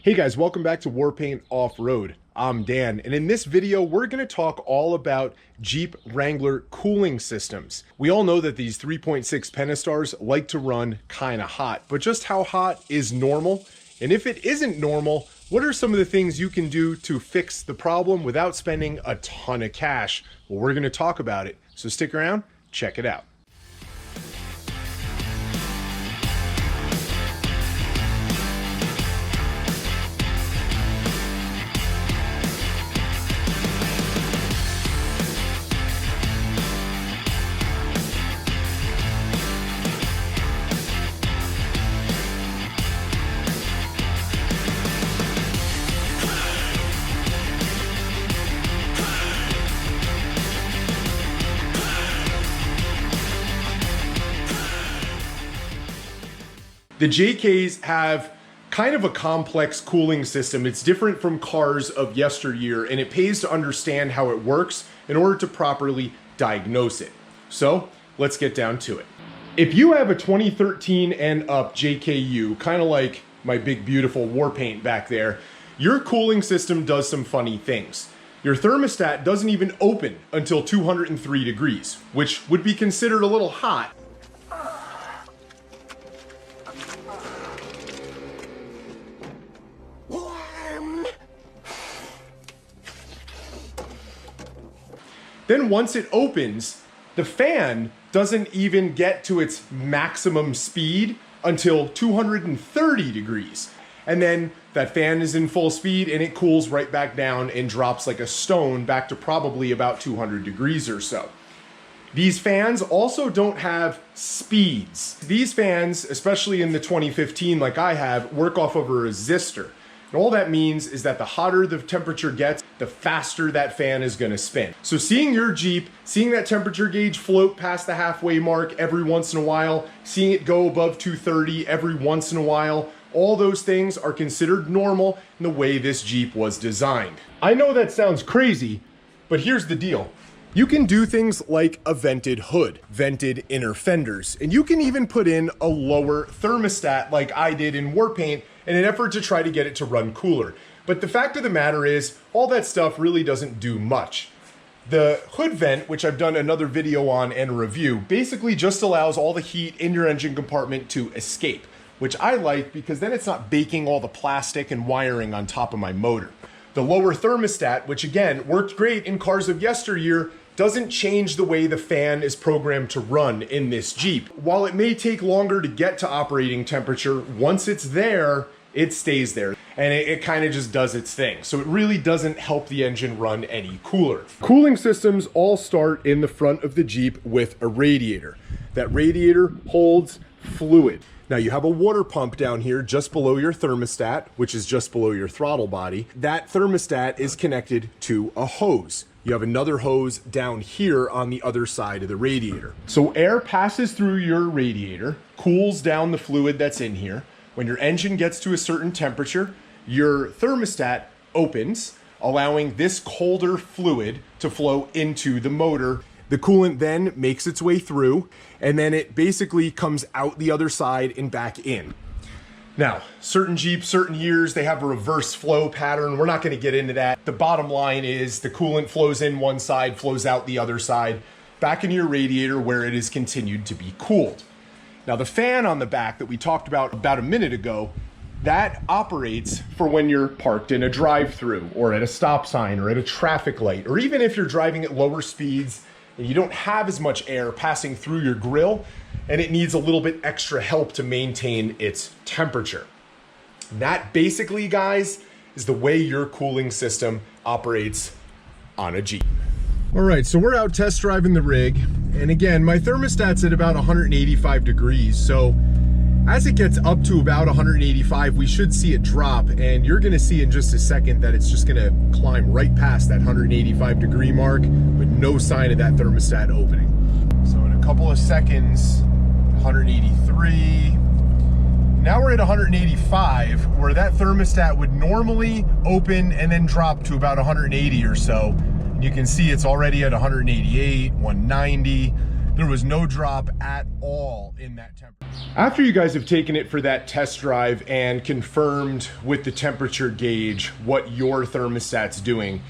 Hey guys, welcome back to Warpaint Off-Road. I'm Dan, and in this video, we're going to talk all about Jeep Wrangler cooling systems. We all know that these 3.6 Pentastars like to run kind of hot, but just how hot is normal? And if it isn't normal, what are some of the things you can do to fix the problem without spending a ton of cash? Well, we're going to talk about it, so stick around, check it out. The JKs have kind of a complex cooling system. It's different from cars of yesteryear, and it pays to understand how it works in order to properly diagnose it. So let's get down to it. If you have a 2013 and up JKU, kind of like my big beautiful Warpaint back there, your cooling system does some funny things. Your thermostat doesn't even open until 203 degrees, which would be considered a little hot. Then once it opens, the fan doesn't even get to its maximum speed until 230 degrees. And then that fan is in full speed and it cools right back down and drops like a stone back to probably about 200 degrees or so. These fans also don't have speeds. These fans, especially in the 2015 like I have, work off of a resistor. And all that means is that the hotter the temperature gets, the faster that fan is going to spin. So seeing your Jeep, seeing that temperature gauge float past the halfway mark every once in a while, seeing it go above 230 every once in a while, all those things are considered normal in the way this Jeep was designed. I know that sounds crazy, but here's the deal. You can do things like a vented hood, vented inner fenders, and you can even put in a lower thermostat like I did in Warpaint in an effort to try to get it to run cooler. But the fact of the matter is, all that stuff really doesn't do much. The hood vent, which I've done another video on and review, basically just allows all the heat in your engine compartment to escape, which I like because then it's not baking all the plastic and wiring on top of my motor. The lower thermostat, which again worked great in cars of yesteryear, doesn't change the way the fan is programmed to run in this Jeep. While it may take longer to get to operating temperature, once it's there, it stays there. And it kind of just does its thing. So it really doesn't help the engine run any cooler. Cooling systems all start in the front of the Jeep with a radiator. That radiator holds fluid. Now you have a water pump down here just below your thermostat, which is just below your throttle body. That thermostat is connected to a hose. You have another hose down here on the other side of the radiator. So air passes through your radiator, cools down the fluid that's in here. When your engine gets to a certain temperature, your thermostat opens, allowing this colder fluid to flow into the motor. The coolant then makes its way through, and then it basically comes out the other side and back in. Now, certain Jeeps, certain years, they have a reverse flow pattern. We're not going to get into that. The bottom line is the coolant flows in one side, flows out the other side, back into your radiator where it is continued to be cooled. Now, the fan on the back that we talked about a minute ago, that operates for when you're parked in a drive-through or at a stop sign or at a traffic light, or even if you're driving at lower speeds and you don't have as much air passing through your grill and it needs a little bit extra help to maintain its temperature. That basically, guys, is the way your cooling system operates on a Jeep. All right, so we're out test driving the rig. And again, my thermostat's at about 185 degrees. So as it gets up to about 185, we should see it drop. And you're gonna see in just a second that it's just gonna climb right past that 185 degree mark with no sign of that thermostat opening. So in a couple of seconds, 183. Now we're at 185, where that thermostat would normally open and then drop to about 180 or so. You can see it's already at 188, 190. There was no drop at all in that temperature. After you guys have taken it for that test drive and confirmed with the temperature gauge what your thermostat's doing,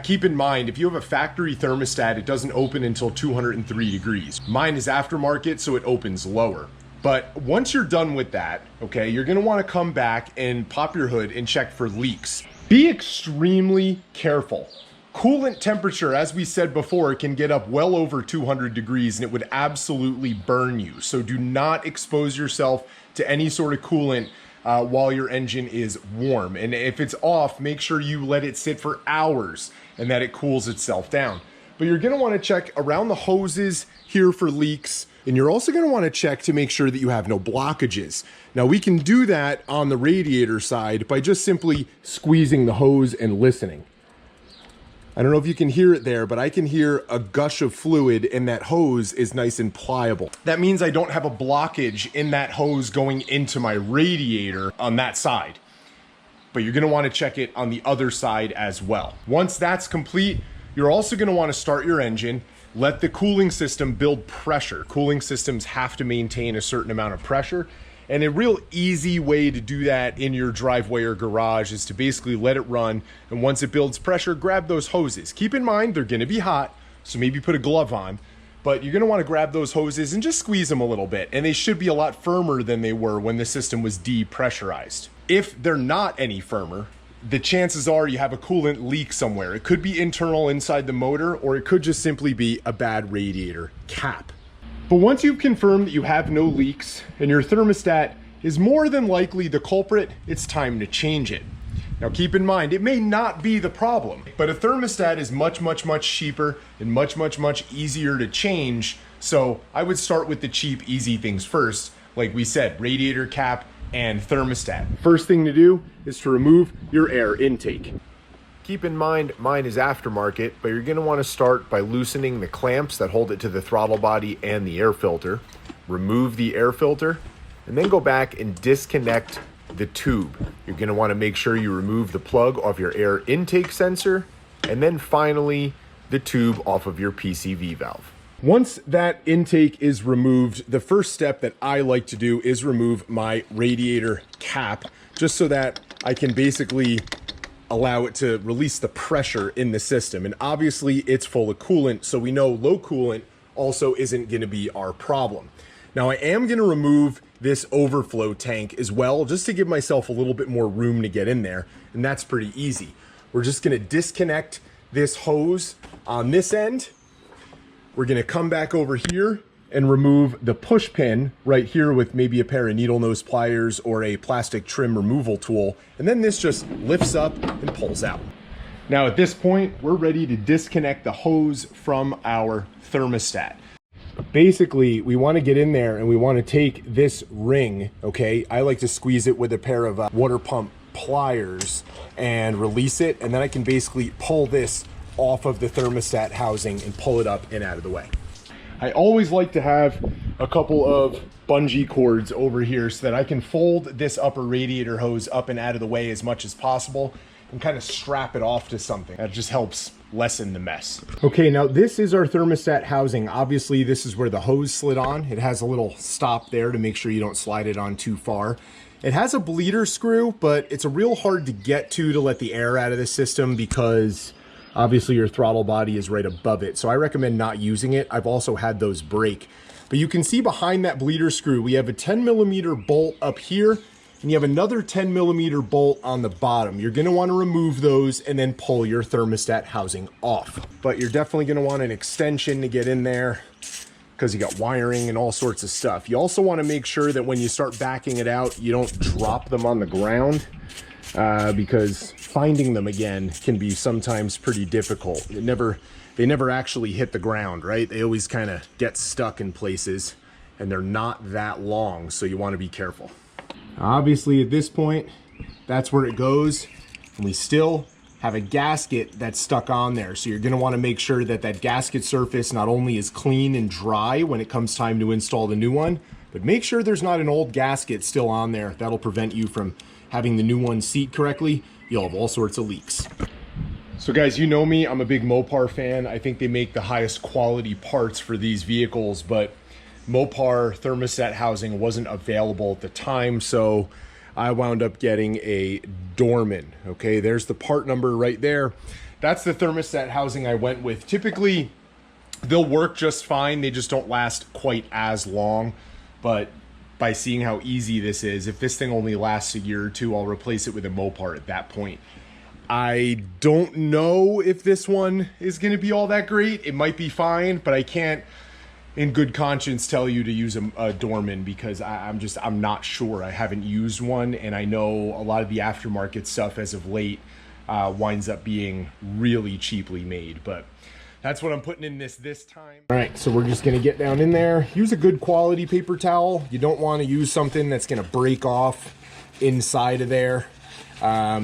keep in mind, if you have a factory thermostat, it doesn't open until 203 degrees. Mine is aftermarket, so it opens lower. But once you're done with that, okay, you're gonna wanna come back and pop your hood and check for leaks. Be extremely careful. Coolant temperature, as we said before, can get up well over 200 degrees and it would absolutely burn you. So do not expose yourself to any sort of coolant while your engine is warm. And if it's off, make sure you let it sit for hours and that it cools itself down. But you're gonna wanna check around the hoses here for leaks. And you're also gonna wanna check to make sure that you have no blockages. Now we can do that on the radiator side by just simply squeezing the hose and listening. I don't know if you can hear it there, but I can hear a gush of fluid and that hose is nice and pliable. That means I don't have a blockage in that hose going into my radiator on that side. But you're gonna wanna check it on the other side as well. Once that's complete, you're also gonna wanna start your engine, let the cooling system build pressure. Cooling systems have to maintain a certain amount of pressure. And a real easy way to do that in your driveway or garage is to basically let it run. And once it builds pressure, grab those hoses. Keep in mind, they're gonna be hot, so maybe put a glove on, but you're gonna wanna grab those hoses and just squeeze them a little bit. And they should be a lot firmer than they were when the system was depressurized. If they're not any firmer, the chances are you have a coolant leak somewhere. It could be internal inside the motor, or it could just simply be a bad radiator cap. But once you've confirmed that you have no leaks and your thermostat is more than likely the culprit, it's time to change it. Now keep in mind, it may not be the problem, but a thermostat is much cheaper and much easier to change. So I would start with the cheap, easy things first. Like we said, radiator cap and thermostat. First thing to do is to remove your air intake. Keep in mind, mine is aftermarket, but you're gonna wanna start by loosening the clamps that hold it to the throttle body and the air filter. Remove the air filter, and then go back and disconnect the tube. You're gonna wanna make sure you remove the plug off your air intake sensor, and then finally, the tube off of your PCV valve. Once that intake is removed, the first step that I like to do is remove my radiator cap, just so that I can basically allow it to release the pressure in the system. And obviously it's full of coolant, so we know low coolant also isn't gonna be our problem. Now I am gonna remove this overflow tank as well, just to give myself a little bit more room to get in there, and that's pretty easy. We're just gonna disconnect this hose on this end. We're gonna come back over here and remove the push pin right here with maybe a pair of needle nose pliers or a plastic trim removal tool. And then this just lifts up and pulls out. Now at this point, we're ready to disconnect the hose from our thermostat. Basically, we wanna get in there and we wanna take this ring, okay? I like to squeeze it with a pair of water pump pliers and release it. And then I can basically pull this off of the thermostat housing and pull it up and out of the way. I always like to have a couple of bungee cords over here so that I can fold this upper radiator hose up and out of the way as much as possible and kind of strap it off to something. That just helps lessen the mess. Okay, now this is our thermostat housing. Obviously, this is where the hose slid on. It has a little stop there to make sure you don't slide it on too far. It has a bleeder screw, but it's a real hard to get to let the air out of the system because obviously your throttle body is right above it. So I recommend not using it. I've also had those break. But you can see behind that bleeder screw, we have a 10mm bolt up here, and you have another 10mm bolt on the bottom. You're gonna wanna remove those and then pull your thermostat housing off. But you're definitely gonna want an extension to get in there because you got wiring and all sorts of stuff. You also wanna make sure that when you start backing it out, you don't drop them on the ground. Because finding them again can be sometimes pretty difficult. They never actually hit the ground, right? They always kind of get stuck in places and they're not that long, so you want to be careful. Obviously at this point, that's where it goes, and we still have a gasket that's stuck on there. So you're going to want to make sure that that gasket surface not only is clean and dry when it comes time to install the new one, but make sure there's not an old gasket still on there. That'll prevent you from having the new one seat correctly. You'll have all sorts of leaks. So guys, you know me, I'm a big Mopar fan. I think they make the highest quality parts for these vehicles, but Mopar thermostat housing wasn't available at the time, so I wound up getting a Dorman. Okay, there's the part number right there. That's the thermostat housing I went with. Typically, they'll work just fine. They just don't last quite as long, but by seeing how easy this is, if this thing only lasts a year or two, I'll replace it with a Mopar at that point. I don't know if this one is going to be all that great. It might be fine, but I can't in good conscience tell you to use a Dorman because I'm not sure. I haven't used one, and I know a lot of the aftermarket stuff as of late winds up being really cheaply made, but that's what I'm putting in this time. All right, so we're just gonna get down in there. Use a good quality paper towel. You don't want to use something that's gonna break off inside of there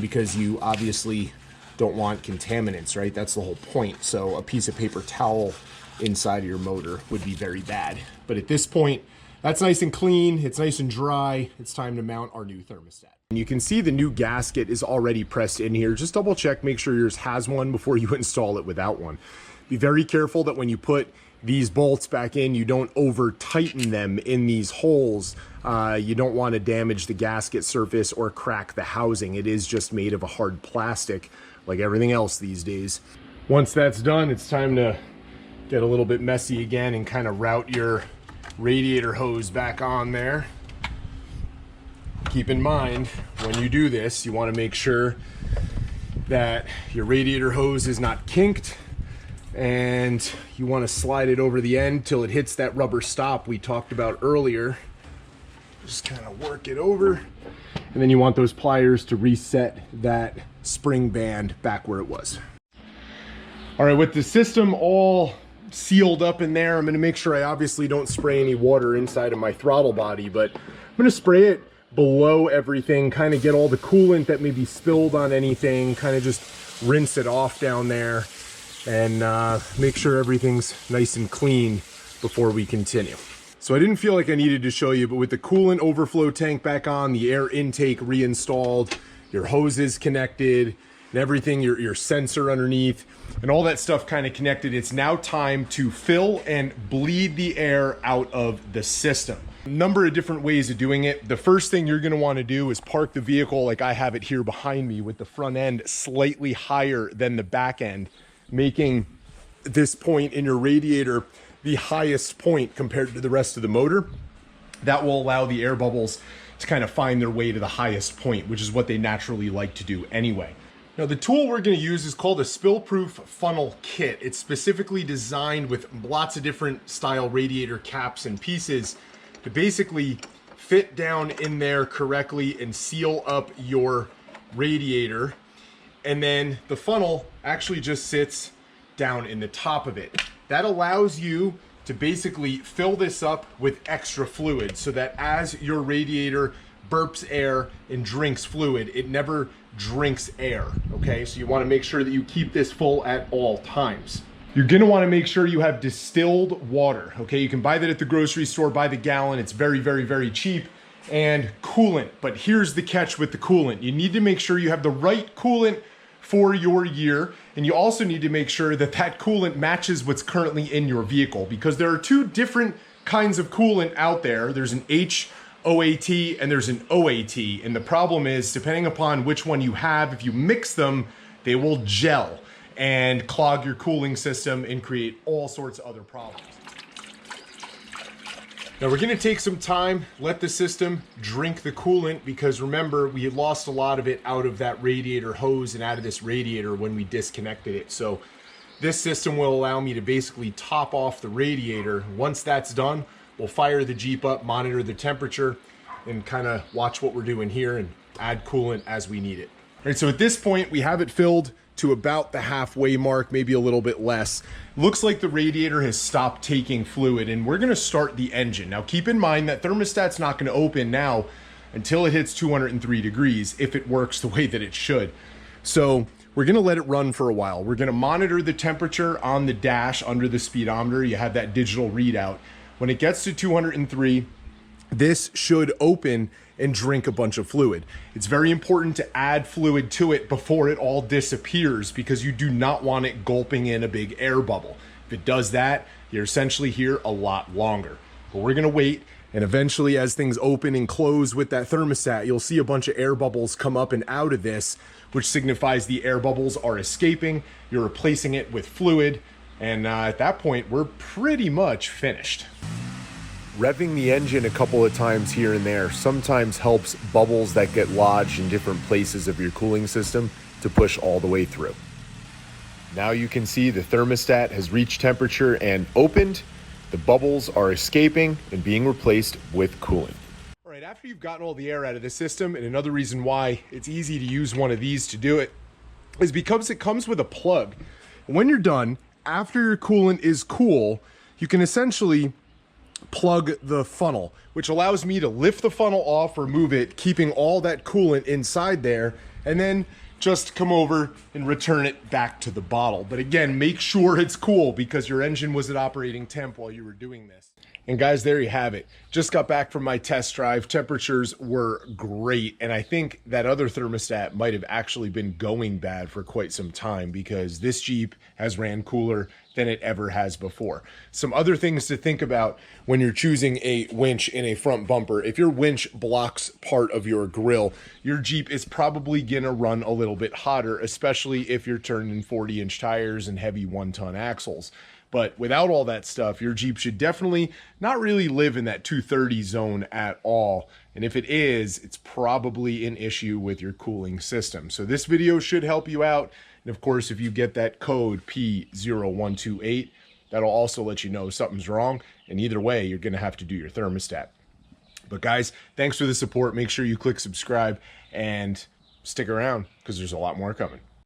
because you obviously don't want contaminants, right? That's the whole point. So a piece of paper towel inside of your motor would be very bad. But at this point, that's nice and clean. It's nice and dry. It's time to mount our new thermostat. And you can see the new gasket is already pressed in here. Just double check, make sure yours has one before you install it without one. Be very careful that when you put these bolts back in, you don't over tighten them in these holes. You don't want to damage the gasket surface or crack the housing. It is just made of a hard plastic like everything else these days. Once that's done, it's time to get a little bit messy again and kind of route your radiator hose back on there. Keep in mind, when you do this, you want to make sure that your radiator hose is not kinked, and you want to slide it over the end till it hits that rubber stop we talked about earlier. Just kind of work it over, and then you want those pliers to reset that spring band back where it was. All right, with the system all sealed up in there, I'm going to make sure I obviously don't spray any water inside of my throttle body, but I'm going to spray it below everything, kind of get all the coolant that may be spilled on anything, kind of just rinse it off down there, and make sure everything's nice and clean before we continue. So I didn't feel like I needed to show you, but with the coolant overflow tank back on, the air intake reinstalled, your hoses connected, and everything, your sensor underneath, and all that stuff kind of connected, it's now time to fill and bleed the air out of the system. A number of different ways of doing it. The first thing you're going to want to do is park the vehicle like I have it here behind me, with the front end slightly higher than the back end, making this point in your radiator the highest point compared to the rest of the motor. That will allow the air bubbles to kind of find their way to the highest point, which is what they naturally like to do anyway. Now, the tool we're going to use is called a spill-proof funnel kit. It's specifically designed with lots of different style radiator caps and pieces to basically fit down in there correctly and seal up your radiator. And then the funnel actually just sits down in the top of it. That allows you to basically fill this up with extra fluid so that as your radiator burps air and drinks fluid, it never drinks air, okay? So you want to make sure that you keep this full at all times. You're going to want to make sure you have distilled water, okay? You can buy that at the grocery store by the gallon. It's very, very, very cheap. And coolant, but here's the catch with the coolant. You need to make sure you have the right coolant for your year, and you also need to make sure that that coolant matches what's currently in your vehicle, because there are two different kinds of coolant out there. There's an HOAT and there's an OAT, and the problem is, depending upon which one you have, if you mix them, they will gel and clog your cooling system and create all sorts of other problems. Now we're gonna take some time, let the system drink the coolant, because remember, we had lost a lot of it out of that radiator hose and out of this radiator when we disconnected it. So this system will allow me to basically top off the radiator. Once that's done, we'll fire the Jeep up, monitor the temperature, and kind of watch what we're doing here and add coolant as we need it. All right, so at this point, we have it filled to about the halfway mark, maybe a little bit less. Looks like the radiator has stopped taking fluid, and we're gonna start the engine. Now keep in mind that thermostat's not gonna open now until it hits 203 degrees, if it works the way that it should. So we're gonna let it run for a while. We're gonna monitor the temperature on the dash under the speedometer. You have that digital readout. When it gets to 203, this should open and drink a bunch of fluid. It's very important to add fluid to it before it all disappears because you do not want it gulping in a big air bubble. If it does that, you're essentially here a lot longer. But we're gonna wait, and eventually as things open and close with that thermostat, you'll see a bunch of air bubbles come up and out of this, which signifies the air bubbles are escaping. You're replacing it with fluid, and at that point, we're pretty much finished. Revving the engine a couple of times here and there sometimes helps bubbles that get lodged in different places of your cooling system to push all the way through. Now you can see the thermostat has reached temperature and opened. The bubbles are escaping and being replaced with coolant. All right, after you've gotten all the air out of the system, and another reason why it's easy to use one of these to do it is because it comes with a plug. When you're done, after your coolant is cool, you can essentially plug the funnel, which allows me to lift the funnel off, remove it, keeping all that coolant inside there, and then just come over and return it back to the bottle. But again, make sure it's cool because your engine was at operating temp while you were doing this. And guys, there you have it. Just got back from my test drive. Temperatures were great. And I think that other thermostat might have actually been going bad for quite some time because this Jeep has ran cooler than it ever has before. Some other things to think about when you're choosing a winch in a front bumper. If your winch blocks part of your grill, your Jeep is probably gonna run a little bit hotter, especially if you're turning 40-inch tires and heavy 1-ton axles. But without all that stuff, your Jeep should definitely not really live in that 230 zone at all. And if it is, it's probably an issue with your cooling system. So this video should help you out. And of course, if you get that code P0128, that'll also let you know something's wrong. And either way, you're gonna have to do your thermostat. But guys, thanks for the support. Make sure you click subscribe and stick around because there's a lot more coming.